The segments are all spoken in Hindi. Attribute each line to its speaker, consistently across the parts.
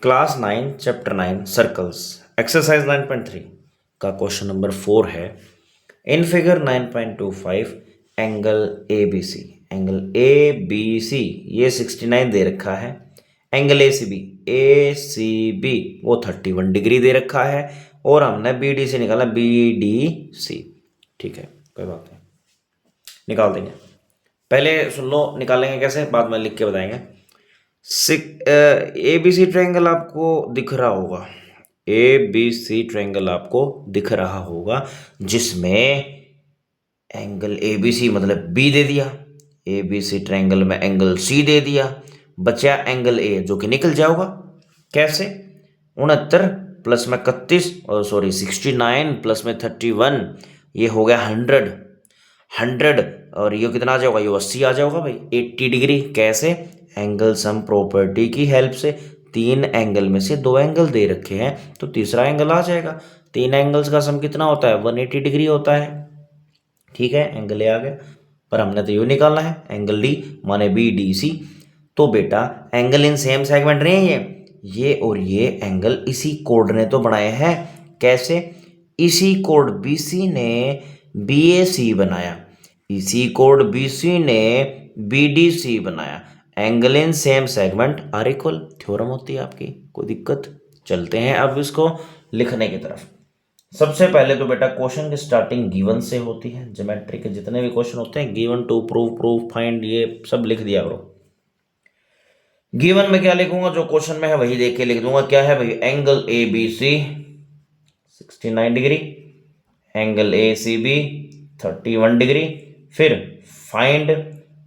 Speaker 1: क्लास 9 चैप्टर 9 सर्कल्स एक्सरसाइज 9.3 का क्वेश्चन नंबर 4 है। In figure 9.25 angle A B C ये 69 दे रखा है। एंगल ए सी बी वो 31 डिग्री दे रखा है और हमने बी डी सी निकाला BDC। ठीक है, कोई बात नहीं, निकाल देंगे। पहले सुन लो, निकालेंगे कैसे बाद में लिख के बताएंगे। ABC ट्रायंगल आपको दिख रहा होगा, ABC ट्रायंगल आपको दिख रहा होगा जिसमें एंगल ABC मतलब B दे दिया, ABC ट्रायंगल में एंगल C दे दिया, बचा एंगल A जो कि निकल जाएगा कैसे 69 प्लस में 31 और 69 प्लस में 31 ये हो गया 100 और ये कितना आ जाएगा, ये 80 आ जाएगा भाई, 80 डिग्री। कैसे? एंगल सम प्रॉपर्टी की हेल्प से। तीन एंगल में से दो एंगल दे रखे हैं तो तीसरा एंगल आ जाएगा। तीन एंगल्स का सम कितना होता है, 180 डिग्री होता है। ठीक है, एंगल ए आ गया, पर हमने तो यू निकालना है एंगल डी माने BDC। तो बेटा एंगल इन सेम सेगमेंट नहीं है, ये और ये एंगल इसी कोड ने तो बनाए हैं। कैसे? इसी कोड BC ने BAC बनाया, इसी कोड BC ने BDC बनाया। Angle in same segment are equal theorem होती है आपकी, कोई दिक्कत। चलते हैं अब इसको लिखने की तरफ। सबसे पहले तो बेटा क्वेश्चन की स्टार्टिंग गिवन से होती है। ज्योमेट्री के जितने भी क्वेश्चन होते हैं गिवन टू प्रूव फाइंड ये सब लिख दिया करो। गिवन में क्या लिखूंगा, जो क्वेश्चन में है वही देख के लिख दूंगा। क्या है भाई, angle ABC 69 degree, angle ACB 31 degree. फिर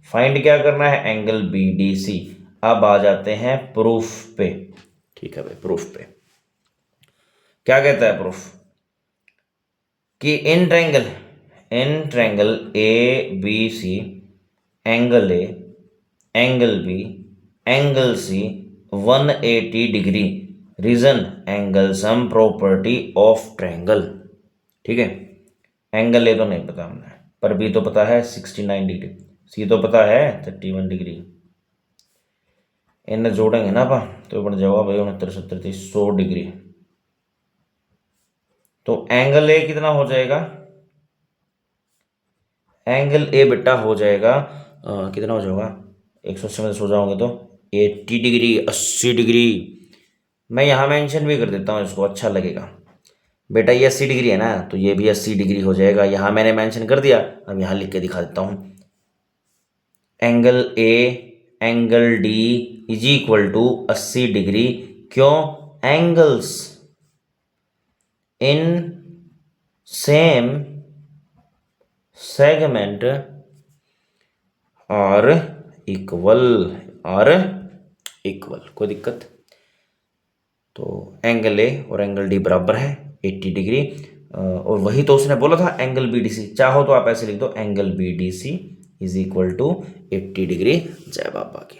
Speaker 1: फाइंड क्या करना है, एंगल BDC। अब आ जाते हैं प्रूफ पे। ठीक है भाई, प्रूफ पे क्या कहता है प्रूफ कि in triangle ABC angle A angle B angle C 180 degree reason angle sum property of triangle. ठीक है, एंगल A तो नहीं पता हमने, पर B तो पता है 69 डिग्री, C तो पता है 31 डिग्री। इन्हें जोड़ेंगे ना अपन तो बन जाएगा भाई 69 70 100 डिग्री। तो एंगल A कितना हो जाएगा, एंगल A बेटा हो जाएगा कितना हो जाएगा, 180 में सो जाओगे तो 80 डिग्री 80 डिग्री। मैं यहाँ मेंशन भी कर देता हूँ इसको, अच्छा लगेगा। बेटा ये 80 डिग्री है ना, तो ये भी 80 डिग्री हो जाएगा। यहाँ मैंने मेंशन कर दिया, अब यहाँ लिख के दिखा देता हूँ। Angle A angle D is equal to 80 degree. क्यों? Angles in same segment are equal कोई दिक्कत। तो एंगल A और एंगल D बराबर है 80 डिग्री, और वही तो उसने बोला था एंगल BDC। चाहो तो आप ऐसे लिख दो, angle BDC is equal to 80 degree. जय बाबा की।